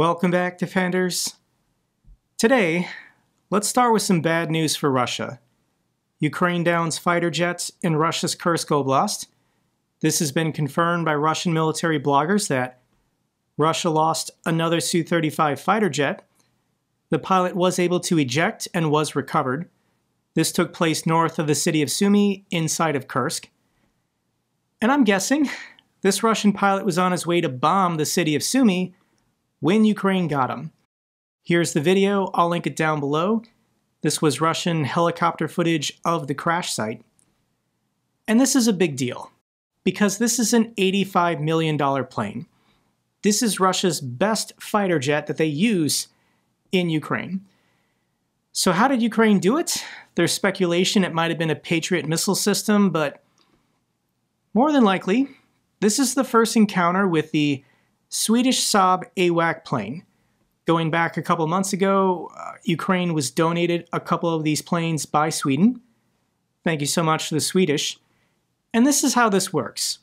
Welcome back, Defenders. Today, let's start with some bad news for Russia. Ukraine downs fighter jets in Russia's Kursk Oblast. This has been confirmed by Russian military bloggers that Russia lost another Su-35 fighter jet. The pilot was able to eject and was recovered. This took place north of the city of Sumy, inside of Kursk. And I'm guessing this Russian pilot was on his way to bomb the city of Sumy when Ukraine got him. Here's the video, I'll link it down below. This was Russian helicopter footage of the crash site. And this is a big deal, because this is an $85 million plane. This is Russia's best fighter jet that they use in Ukraine. So how did Ukraine do it? There's speculation it might have been a Patriot missile system, but more than likely, this is the first encounter with the Swedish Saab AWAC plane. Going back a couple months ago, Ukraine was donated a couple of these planes by Sweden. Thank you so much to the Swedish. And this is how this works.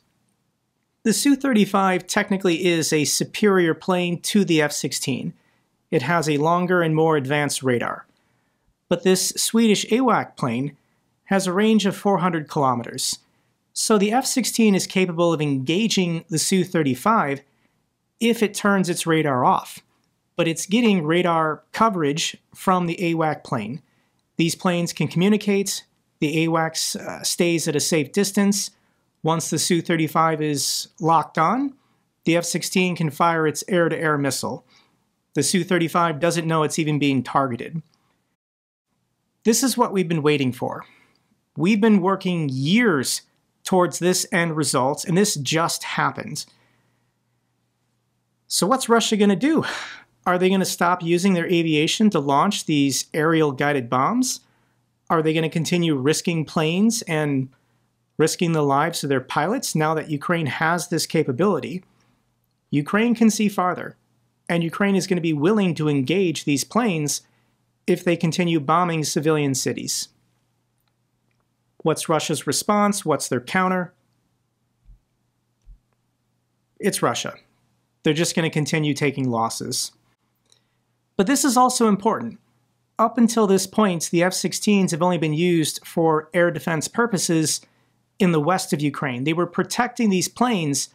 The Su-35 technically is a superior plane to the F-16. It has a longer and more advanced radar. But this Swedish AWAC plane has a range of 400 kilometers. So the F-16 is capable of engaging the Su-35 if it turns its radar off. But it's getting radar coverage from the AWAC plane. These planes can communicate. The AWACS stays at a safe distance. Once the Su-35 is locked on, the F-16 can fire its air-to-air missile. The Su-35 doesn't know it's even being targeted. This is what we've been waiting for. We've been working years towards this end result, and this just happened. So what's Russia going to do? Are they going to stop using their aviation to launch these aerial guided bombs? Are they going to continue risking planes and risking the lives of their pilots now that Ukraine has this capability? Ukraine can see farther, and Ukraine is going to be willing to engage these planes if they continue bombing civilian cities. What's Russia's response? What's their counter? It's Russia. They're just going to continue taking losses. But this is also important. Up until this point, the F-16s have only been used for air defense purposes in the west of Ukraine. They were protecting these planes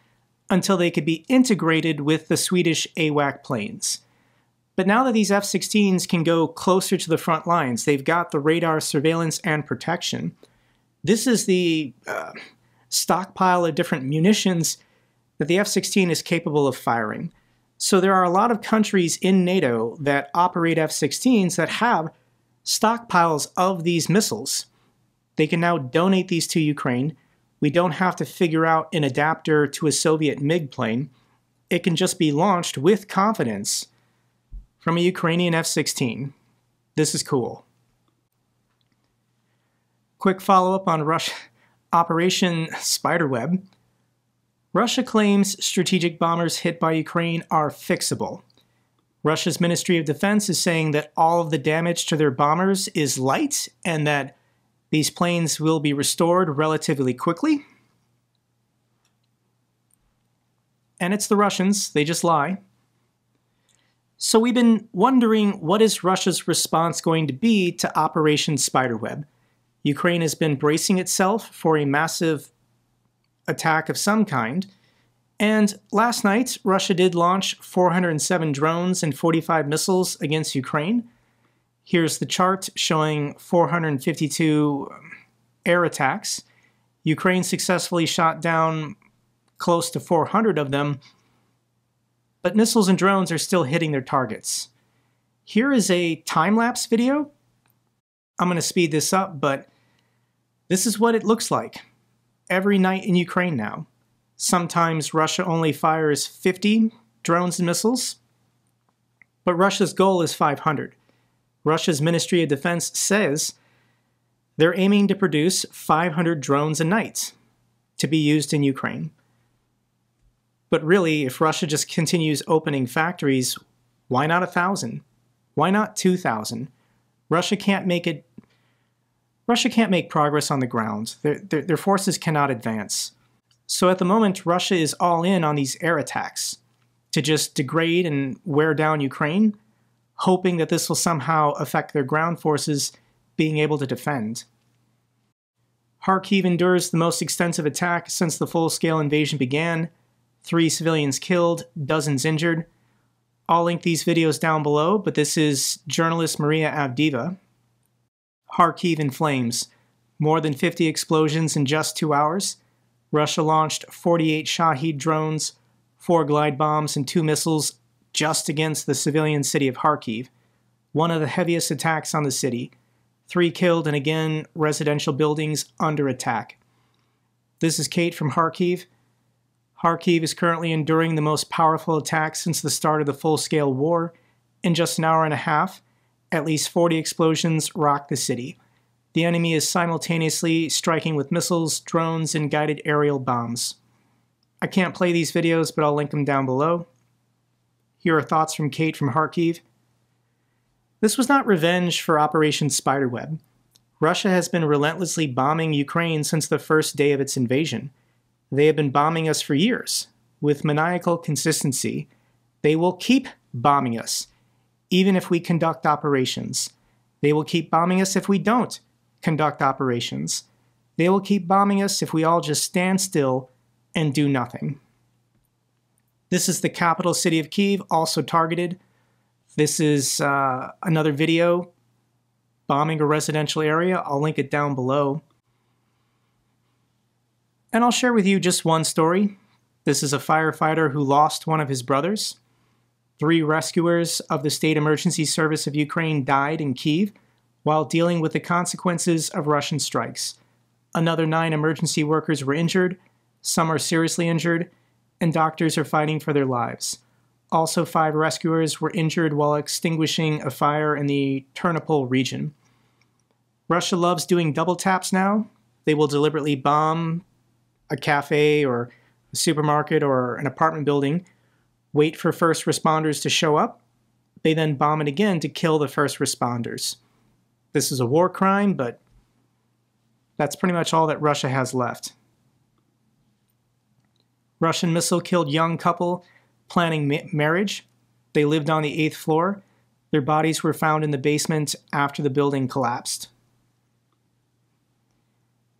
until they could be integrated with the Swedish AWAC planes. But now that these F-16s can go closer to the front lines, they've got the radar surveillance and protection. This is the stockpile of different munitions that the F-16 is capable of firing. So there are a lot of countries in NATO that operate F-16s that have stockpiles of these missiles. They can now donate these to Ukraine. We don't have to figure out an adapter to a Soviet MiG plane. It can just be launched with confidence from a Ukrainian F-16. This is cool. Quick follow-up on Operation Spiderweb. Russia claims strategic bombers hit by Ukraine are fixable. Russia's Ministry of Defense is saying that all of the damage to their bombers is light and that these planes will be restored relatively quickly. And it's the Russians, they just lie. So we've been wondering, what is Russia's response going to be to Operation Spiderweb? Ukraine has been bracing itself for a massive attack of some kind, and last night Russia did launch 407 drones and 45 missiles against Ukraine. Here's the chart showing 452 air attacks. Ukraine successfully shot down close to 400 of them, but missiles and drones are still hitting their targets. Here is a time-lapse video. I'm going to speed this up, but this is what it looks like every night in Ukraine now. Sometimes Russia only fires 50 drones and missiles, but Russia's goal is 500. Russia's Ministry of Defense says they're aiming to produce 500 drones a night to be used in Ukraine. But really, if Russia just continues opening factories, why not 1,000? Why not 2,000? Russia can't make progress on the ground. Their forces cannot advance. So at the moment, Russia is all in on these air attacks. to just degrade and wear down Ukraine, hoping that this will somehow affect their ground forces being able to defend. Kharkiv endures the most extensive attack since the full-scale invasion began. 3 civilians killed, dozens injured. I'll link these videos down below, but this is journalist Maria Avdiva. Kharkiv in flames. More than 50 explosions in just 2 hours. Russia launched 48 Shahed drones, 4 glide bombs, and 2 missiles just against the civilian city of Kharkiv. One of the heaviest attacks on the city. 3 killed, and again, residential buildings under attack. This is Kate from Kharkiv. Kharkiv is currently enduring the most powerful attack since the start of the full-scale war. In just an hour and a half, at least 40 explosions rocked the city. The enemy is simultaneously striking with missiles, drones, and guided aerial bombs. I can't play these videos, but I'll link them down below. Here are thoughts from Kate from Kharkiv. This was not revenge for Operation Spiderweb. Russia has been relentlessly bombing Ukraine since the first day of its invasion. They have been bombing us for years, with maniacal consistency. They will keep bombing us, even if we conduct operations. They will keep bombing us if we don't conduct operations. They will keep bombing us if we all just stand still and do nothing. This is the capital city of Kyiv, also targeted. This is another video bombing a residential area. I'll link it down below. And I'll share with you just one story. This is a firefighter who lost one of his brothers. 3 rescuers of the State Emergency Service of Ukraine died in Kyiv while dealing with the consequences of Russian strikes. Another 9 emergency workers were injured, some are seriously injured, and doctors are fighting for their lives. Also, 5 rescuers were injured while extinguishing a fire in the Ternopil region. Russia loves doing double taps now. They will deliberately bomb a cafe or a supermarket or an apartment building, wait for first responders to show up. They then bomb it again to kill the first responders. This is a war crime, but that's pretty much all that Russia has left. Russian missile killed young couple planning marriage. They lived on the 8th floor. Their bodies were found in the basement after the building collapsed.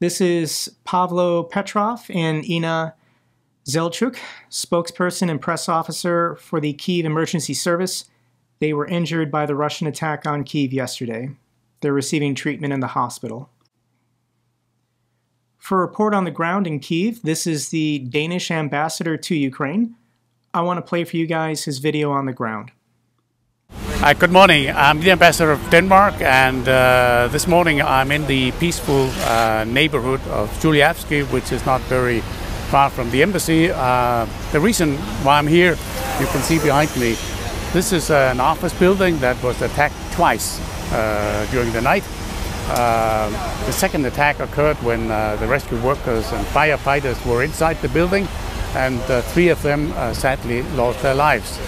This is Pavlo Petrov and Ina Zelchuk, spokesperson and press officer for the Kyiv Emergency Service. They were injured by the Russian attack on Kyiv yesterday. They're receiving treatment in the hospital. For a report on the ground in Kyiv, this is the Danish ambassador to Ukraine. I want to play for you guys his video on the ground. Good morning. I'm the ambassador of Denmark, and this morning I'm in the peaceful neighborhood of Juliavsky, which is not very far from the embassy. The reason why I'm here, you can see behind me, this is an office building that was attacked twice during the night. The second attack occurred when the rescue workers and firefighters were inside the building, and 3 of them sadly lost their lives.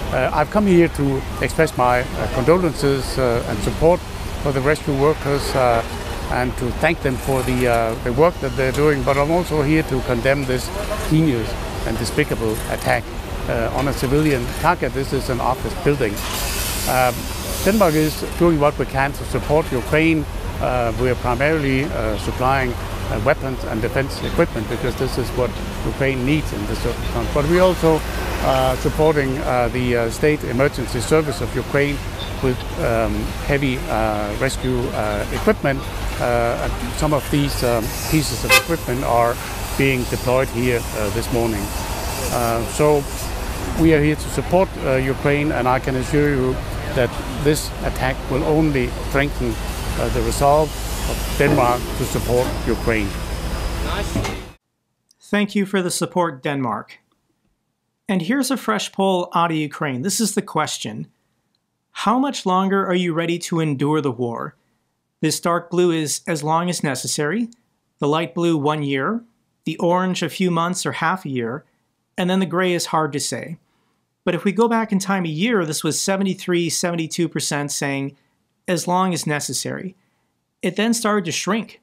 I've come here to express my condolences and support for the rescue workers and to thank them for the work that they're doing, but I'm also here to condemn this heinous and despicable attack on a civilian target. This is an office building. Denmark is doing what we can to support Ukraine. We are primarily supplying weapons and defense equipment because this is what Ukraine needs in this circumstance. But we're also supporting the State Emergency Service of Ukraine with heavy rescue equipment. Some of these pieces of equipment are being deployed here this morning. So we are here to support Ukraine, and I can assure you that this attack will only strengthen the resolve of Denmark to support Ukraine. Thank you for the support, Denmark. And here's a fresh poll out of Ukraine. This is the question. How much longer are you ready to endure the war? This dark blue is as long as necessary, the light blue 1 year, the orange a few months or half a year, and then the gray is hard to say. But if we go back in time a year, this was 73-72% saying as long as necessary. It then started to shrink,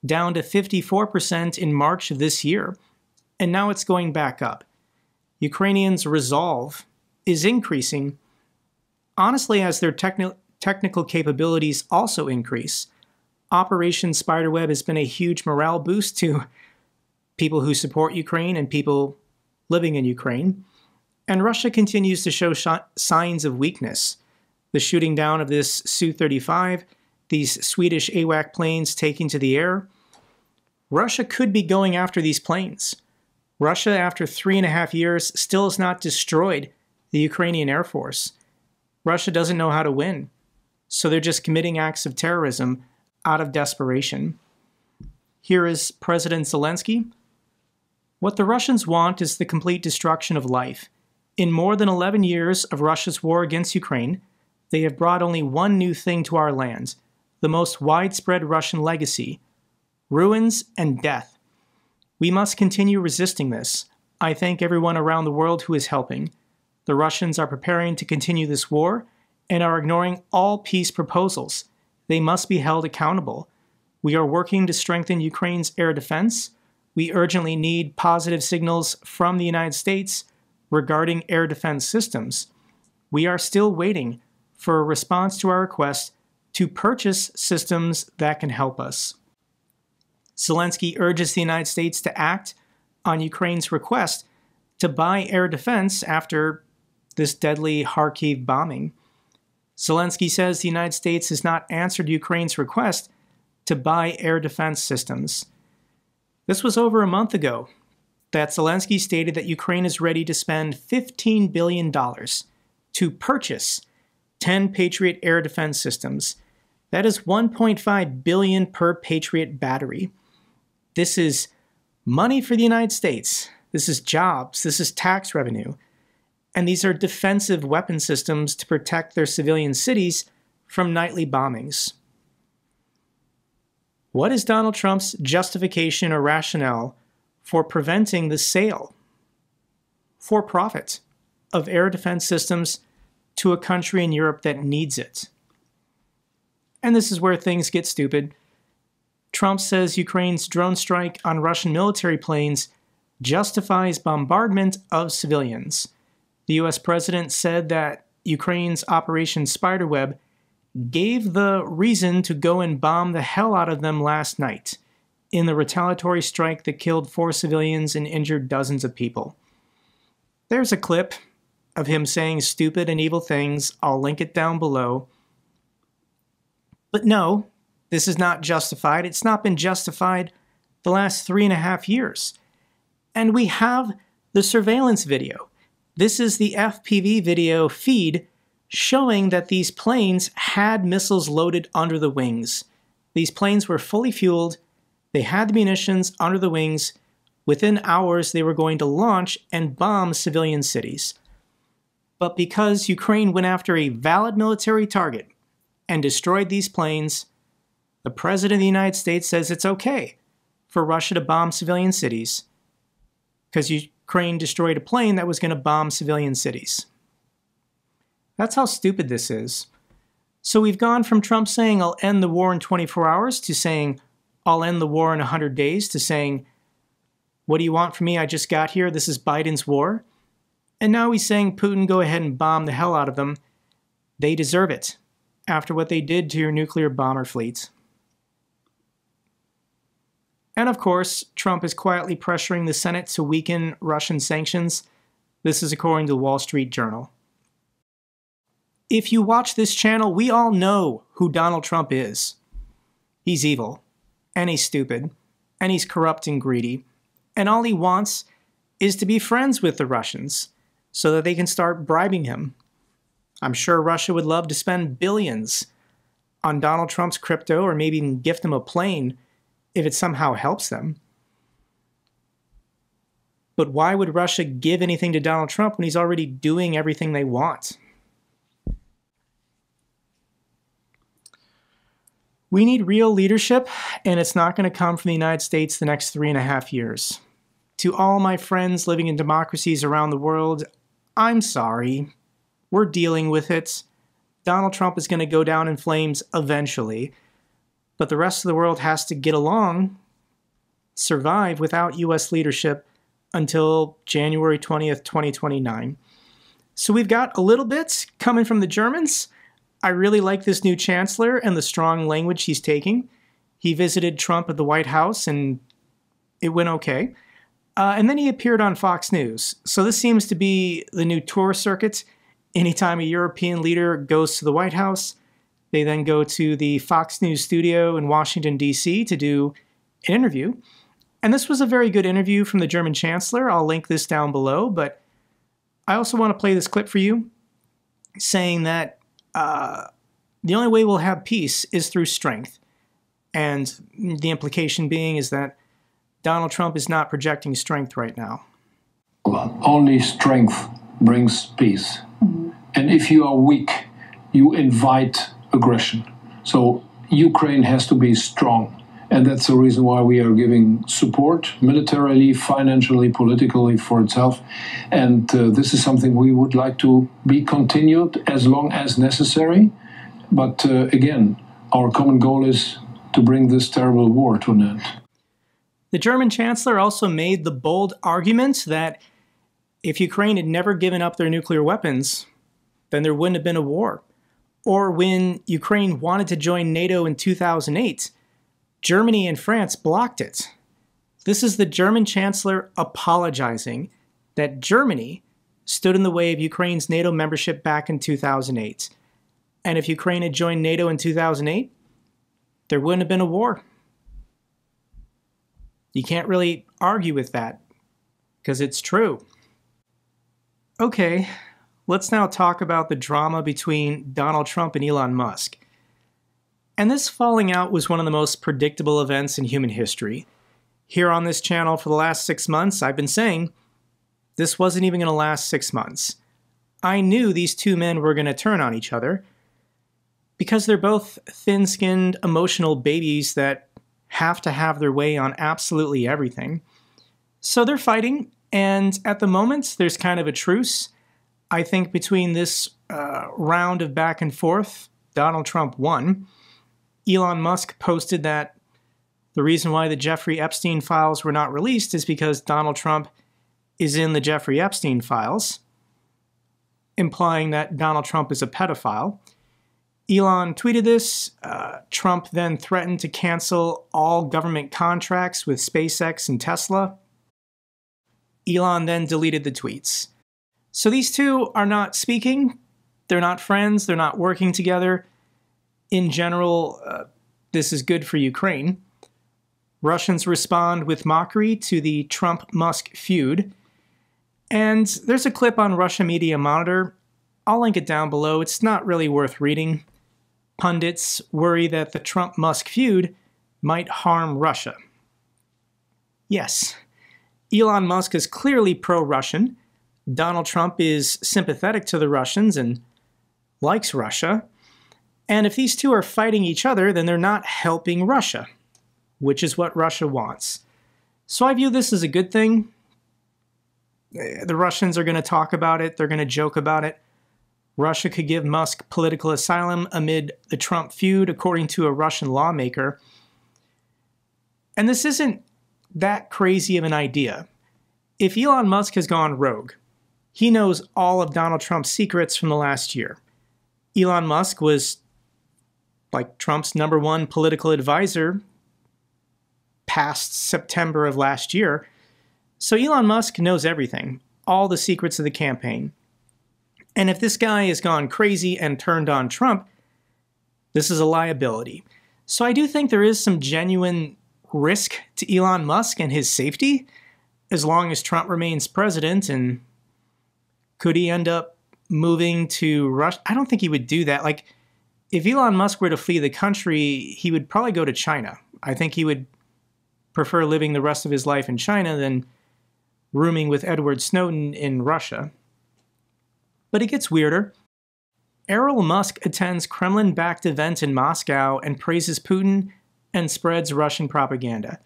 down to 54% in March of this year, and now it's going back up. Ukrainians' resolve is increasing, honestly, as their technical capabilities also increase. Operation Spiderweb has been a huge morale boost to people who support Ukraine and people living in Ukraine. And Russia continues to show signs of weakness. The shooting down of this Su-35, these Swedish AWAC planes taking to the air. Russia could be going after these planes. Russia, after 3.5 years, still has not destroyed the Ukrainian Air Force. Russia doesn't know how to win, so they're just committing acts of terrorism out of desperation. Here is President Zelensky. What the Russians want is the complete destruction of life. In more than 11 years of Russia's war against Ukraine, they have brought only one new thing to our land, the most widespread Russian legacy: ruins and death. We must continue resisting this. I thank everyone around the world who is helping. The Russians are preparing to continue this war and are ignoring all peace proposals. They must be held accountable. We are working to strengthen Ukraine's air defense. We urgently need positive signals from the United States regarding air defense systems. We are still waiting for a response to our request to purchase systems that can help us. Zelensky urges the United States to act on Ukraine's request to buy air defense after this deadly Kharkiv bombing. Zelensky says the United States has not answered Ukraine's request to buy air defense systems. This was over a month ago that Zelensky stated that Ukraine is ready to spend $15 billion to purchase 10 Patriot air defense systems. That is $1.5 billion per Patriot battery. This is money for the United States. This is jobs. This is tax revenue. And these are defensive weapon systems to protect their civilian cities from nightly bombings. What is Donald Trump's justification or rationale for preventing the sale for profit of air defense systems to a country in Europe that needs it? And this is where things get stupid. Trump says Ukraine's drone strike on Russian military planes justifies bombardment of civilians. The US president said that Ukraine's Operation Spiderweb gave the reason to go and bomb the hell out of them last night in the retaliatory strike that killed 4 civilians and injured dozens of people. There's a clip of him saying stupid and evil things. I'll link it down below. But no, this is not justified. It's not been justified the last 3.5 years. And we have the surveillance video. This is the FPV video feed showing that these planes had missiles loaded under the wings. These planes were fully fueled. They had the munitions under the wings. Within hours, they were going to launch and bomb civilian cities. But because Ukraine went after a valid military target and destroyed these planes, the President of the United States says it's okay for Russia to bomb civilian cities because Ukraine destroyed a plane that was going to bomb civilian cities. That's how stupid this is. So we've gone from Trump saying, I'll end the war in 24 hours, to saying, I'll end the war in 100 days, to saying, what do you want from me? I just got here. This is Biden's war. And now he's saying, Putin, go ahead and bomb the hell out of them. They deserve it after what they did to your nuclear bomber fleet. And of course, Trump is quietly pressuring the Senate to weaken Russian sanctions. This is according to the Wall Street Journal. If you watch this channel, we all know who Donald Trump is. He's evil, and he's stupid, and he's corrupt and greedy, and all he wants is to be friends with the Russians so that they can start bribing him. I'm sure Russia would love to spend billions on Donald Trump's crypto, or maybe even gift him a plane if it somehow helps them. But why would Russia give anything to Donald Trump when he's already doing everything they want? We need real leadership, and it's not going to come from the United States the next 3.5 years. To all my friends living in democracies around the world, I'm sorry. We're dealing with it. Donald Trump is going to go down in flames eventually, but the rest of the world has to get along, survive without U.S. leadership until January 20th, 2029. So we've got a little bit coming from the Germans. I really like this new chancellor and the strong language he's taking. He visited Trump at the White House and it went okay. And then he appeared on Fox News. So this seems to be the new tour circuit. Anytime a European leader goes to the White House, they then go to the Fox News studio in Washington, D.C. to do an interview. And this was a very good interview from the German chancellor. I'll link this down below, but I also want to play this clip for you saying that the only way we'll have peace is through strength. And the implication being is that Donald Trump is not projecting strength right now. Only strength brings peace. And if you are weak, you invite aggression. So Ukraine has to be strong. And that's the reason why we are giving support, militarily, financially, politically, for itself. And this is something we would like to be continued as long as necessary. But again, our common goal is to bring this terrible war to an end. The German chancellor also made the bold argument that if Ukraine had never given up their nuclear weapons, then there wouldn't have been a war. Or when Ukraine wanted to join NATO in 2008, Germany and France blocked it. This is the German chancellor apologizing that Germany stood in the way of Ukraine's NATO membership back in 2008. And if Ukraine had joined NATO in 2008, there wouldn't have been a war. You can't really argue with that, because it's true. Okay, let's now talk about the drama between Donald Trump and Elon Musk. And this falling out was one of the most predictable events in human history. Here on this channel for the last 6 months, I've been saying this wasn't even going to last 6 months. I knew these two men were going to turn on each other because they're both thin-skinned, emotional babies that have to have their way on absolutely everything. So they're fighting, and at the moment, there's kind of a truce. I think between this round of back and forth, Donald Trump won. Elon Musk posted that the reason why the Jeffrey Epstein files were not released is because Donald Trump is in the Jeffrey Epstein files, implying that Donald Trump is a pedophile. Elon tweeted this. Trump then threatened to cancel all government contracts with SpaceX and Tesla. Elon then deleted the tweets. So these two are not speaking. They're not friends. They're not working together. In general, this is good for Ukraine. Russians respond with mockery to the Trump-Musk feud. And there's a clip on Russia Media Monitor. I'll link it down below. It's not really worth reading. Pundits worry that the Trump-Musk feud might harm Russia. Yes, Elon Musk is clearly pro-Russian. Donald Trump is sympathetic to the Russians and likes Russia. And if these two are fighting each other, then they're not helping Russia, which is what Russia wants. So I view this as a good thing. The Russians are going to talk about it. They're going to joke about it. Russia could give Musk political asylum amid the Trump feud, according to a Russian lawmaker. And this isn't that crazy of an idea. If Elon Musk has gone rogue, he knows all of Donald Trump's secrets from the last year. Elon Musk was like Trump's #1 political advisor past September of last year. So Elon Musk knows everything, all the secrets of the campaign. And if this guy has gone crazy and turned on Trump, this is a liability. So I do think there is some genuine risk to Elon Musk and his safety, as long as Trump remains president. And could he end up moving to Russia? I don't think he would do that. Like, if Elon Musk were to flee the country, he would probably go to China. I think he would prefer living the rest of his life in China than rooming with Edward Snowden in Russia. But it gets weirder. Elon Musk attends Kremlin-backed event in Moscow and praises Putin and spreads Russian propaganda.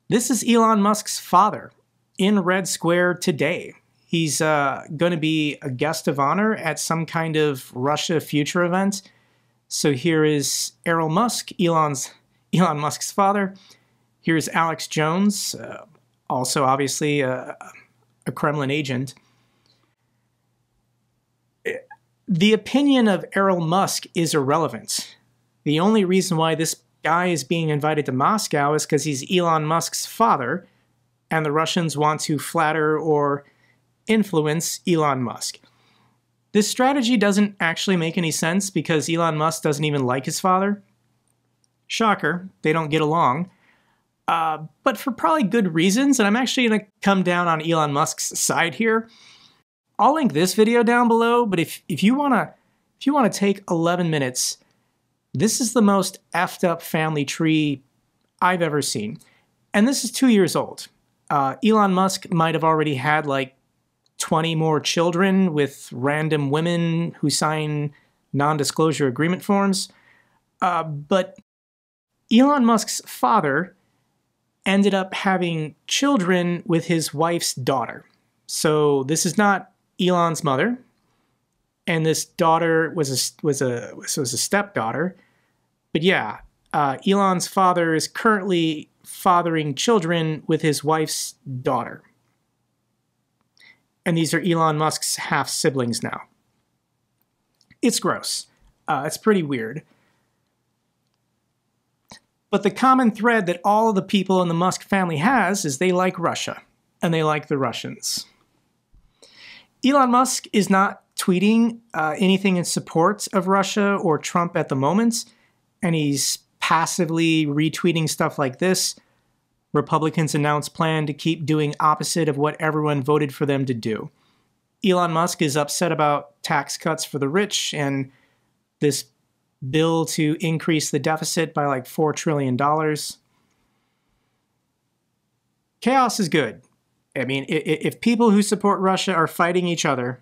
This is Elon Musk's father in Red Square today. He's going to be a guest of honor at some kind of Russia Future event. So here is Elon Musk, Elon Musk's father. Here's Alex Jones, also obviously a Kremlin agent. The opinion of Elon Musk is irrelevant. The only reason why this guy is being invited to Moscow is because he's Elon Musk's father, and the Russians want to flatter or influence Elon Musk. This strategy doesn't actually make any sense because Elon Musk doesn't even like his father. Shocker, they don't get along. But for probably good reasons, and I'm actually going to come down on Elon Musk's side here. I'll link this video down below, but if you want to take 11 minutes, this is the most effed up family tree I've ever seen. And this is 2 years old. Elon Musk might have already had like 20 more children with random women who sign non-disclosure agreement forms. But Elon Musk's father ended up having children with his wife's daughter. So this is not Elon's mother, and this daughter was a stepdaughter. But yeah, Elon's father is currently fathering children with his wife's daughter. And these are Elon Musk's half-siblings now. It's gross. It's pretty weird. But the common thread that all of the people in the Musk family has is they like Russia, and they like the Russians. Elon Musk is not tweeting anything in support of Russia or Trump at the moment, and he's passively retweeting stuff like this. Republicans announce plan to keep doing opposite of what everyone voted for them to do. Elon Musk is upset about tax cuts for the rich and this bill to increase the deficit by like $4 trillion. Chaos is good. I mean, if people who support Russia are fighting each other,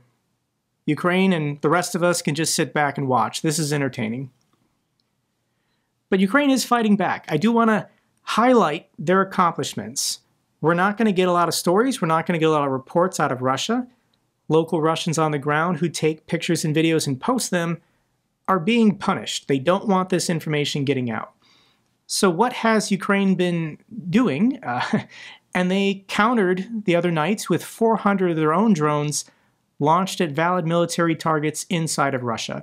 Ukraine and the rest of us can just sit back and watch. This is entertaining. But Ukraine is fighting back. I do want to highlight their accomplishments. We're not going to get a lot of stories. We're not going to get a lot of reports out of Russia. Local Russians on the ground who take pictures and videos and post them are being punished. They don't want this information getting out. So what has Ukraine been doing? And they countered the other night with 400 of their own drones launched at valid military targets inside of Russia.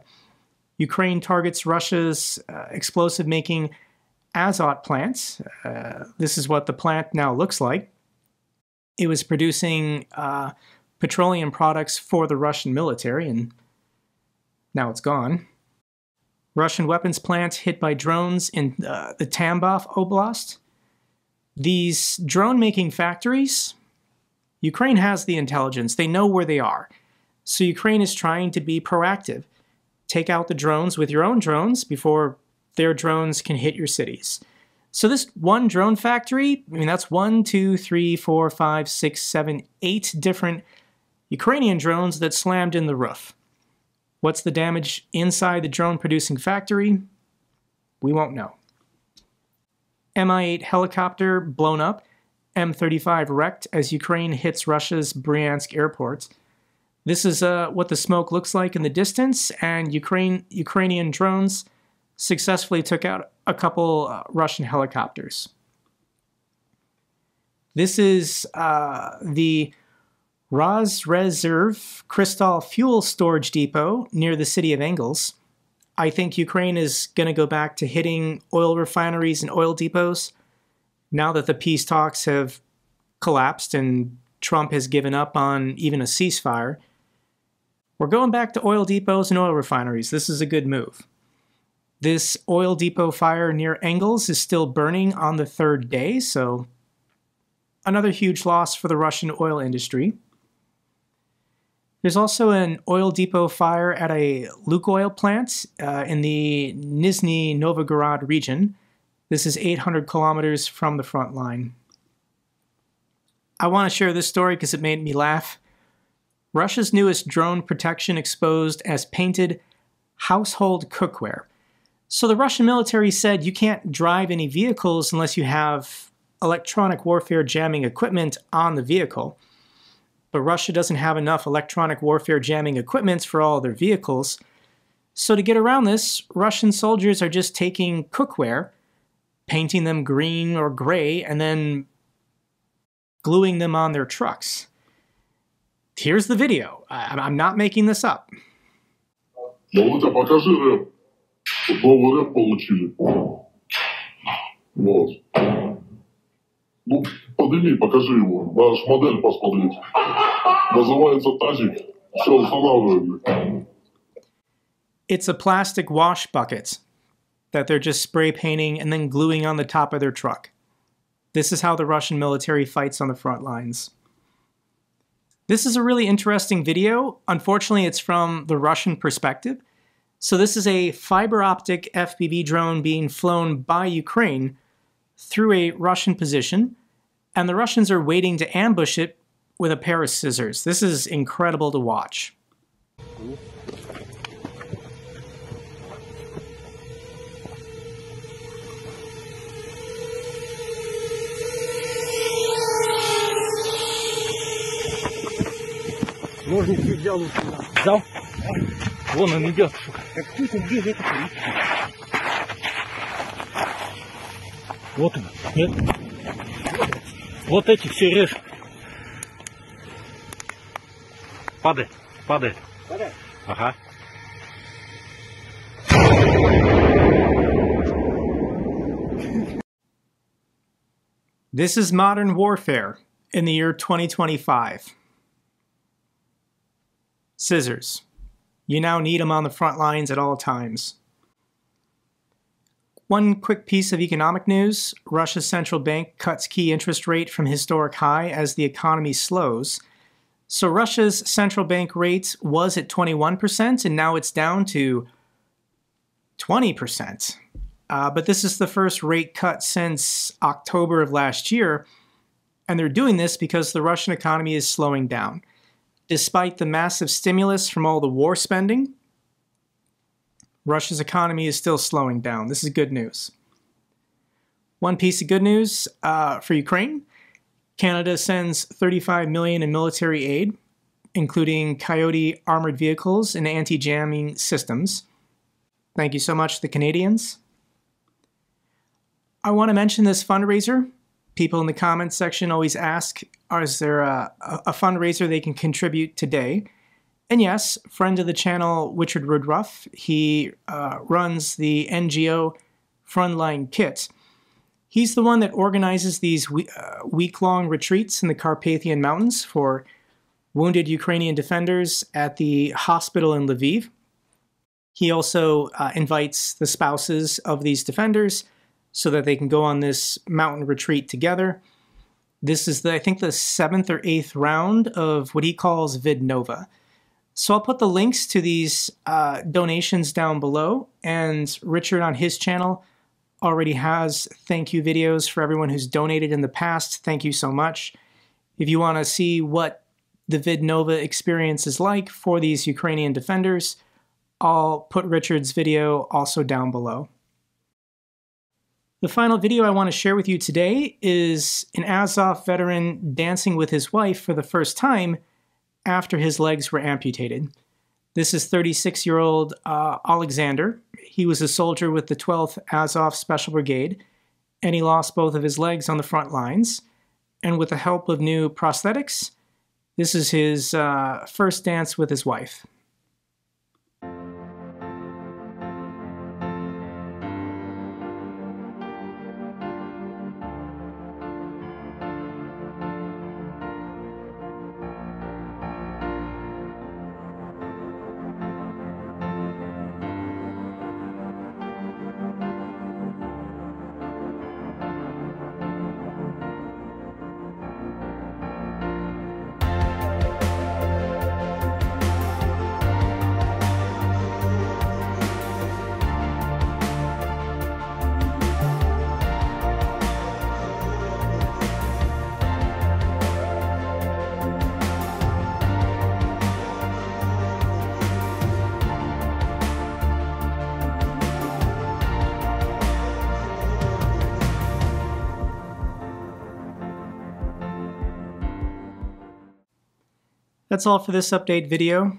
Ukraine targets Russia's explosive-making Azot plant. This is what the plant now looks like. It was producing petroleum products for the Russian military, and now it's gone. Russian weapons plant hit by drones in the Tambov Oblast. These drone-making factories, Ukraine has the intelligence. They know where they are. So Ukraine is trying to be proactive. Take out the drones with your own drones before their drones can hit your cities. So this one drone factory, I mean, that's 1, 2, 3, 4, 5, 6, 7, 8 different Ukrainian drones that slammed in the roof. What's the damage inside the drone-producing factory? We won't know. Mi-8 helicopter blown up, M-35 wrecked as Ukraine hits Russia's Bryansk airport. This is what the smoke looks like in the distance, and Ukrainian drones successfully took out a couple Russian helicopters. This is the Rozreserv Crystal Fuel Storage Depot near the city of Engels. I think Ukraine is going to go back to hitting oil refineries and oil depots now that the peace talks have collapsed and Trump has given up on even a ceasefire. We're going back to oil depots and oil refineries. This is a good move. This oil depot fire near Engels is still burning on the 3rd day, so another huge loss for the Russian oil industry. There's also an oil depot fire at a Lukoil plant in the Nizhny Novgorod region. This is 800 kilometers from the front line. I want to share this story because it made me laugh. Russia's newest drone protection exposed as painted household cookware. So the Russian military said you can't drive any vehicles unless you have electronic warfare jamming equipment on the vehicle. But Russia doesn't have enough electronic warfare jamming equipment for all their vehicles. So to get around this, Russian soldiers are just taking cookware, painting them green or gray, and then gluing them on their trucks. Here's the video. I'm not making this up. Володя, покажи рэп. Новый рэп получили. Вот. Ну, подними, покажи его. Надо ж модель посмотреть. Называется тазик. Все, устанавливаем. It's a plastic wash bucket that they're just spray painting and then gluing on the top of their truck. This is how the Russian military fights on the front lines. This is a really interesting video. Unfortunately, it's from the Russian perspective. So this is a fiber optic FPV drone being flown by Ukraine through a Russian position, and the Russians are waiting to ambush it with a pair of scissors. This is incredible to watch. Ножницы взял, взял. Вон он идет. Как хуй-то где же это? Вот он. Нет. Вот эти все режь. Падает, падает. Падает? Ага. This is modern warfare in the year 2025. Scissors. You now need them on the front lines at all times. One quick piece of economic news. Russia's central bank cuts key interest rate from historic high as the economy slows. So Russia's central bank rate was at 21% and now it's down to 20%. But this is the first rate cut since October of last year. And they're doing this because the Russian economy is slowing down. Despite the massive stimulus from all the war spending, Russia's economy is still slowing down. This is good news. One piece of good news for Ukraine. Canada sends $35 million in military aid, including Coyote armored vehicles and anti-jamming systems. Thank you so much to the Canadians. I want to mention this fundraiser. People in the comments section always ask, is there a fundraiser they can contribute today? And yes, friend of the channel, Woodruff, he runs the NGO Frontline Kit. He's the one that organizes these week-long retreats in the Carpathian Mountains for wounded Ukrainian defenders at the hospital in Lviv. He also invites the spouses of these defenders so that they can go on this mountain retreat together. This is, I think, the 7th or 8th round of what he calls VIDNOVA. So I'll put the links to these donations down below, and Richard on his channel already has thank you videos for everyone who's donated in the past. Thank you so much. If you want to see what the VIDNOVA experience is like for these Ukrainian defenders, I'll put Richard's video also down below. The final video I want to share with you today is an Azov veteran dancing with his wife for the first time after his legs were amputated. This is 36-year-old Alexander. He was a soldier with the 12th Azov Special Brigade, and he lost both of his legs on the front lines. And with the help of new prosthetics, this is his first dance with his wife. That's all for this update video.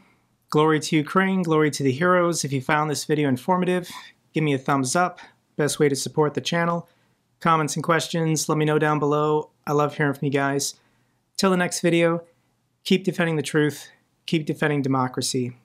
Glory to Ukraine, glory to the heroes. If you found this video informative, give me a thumbs up. Best way to support the channel. Comments and questions, let me know down below. I love hearing from you guys. Till the next video, keep defending the truth, keep defending democracy.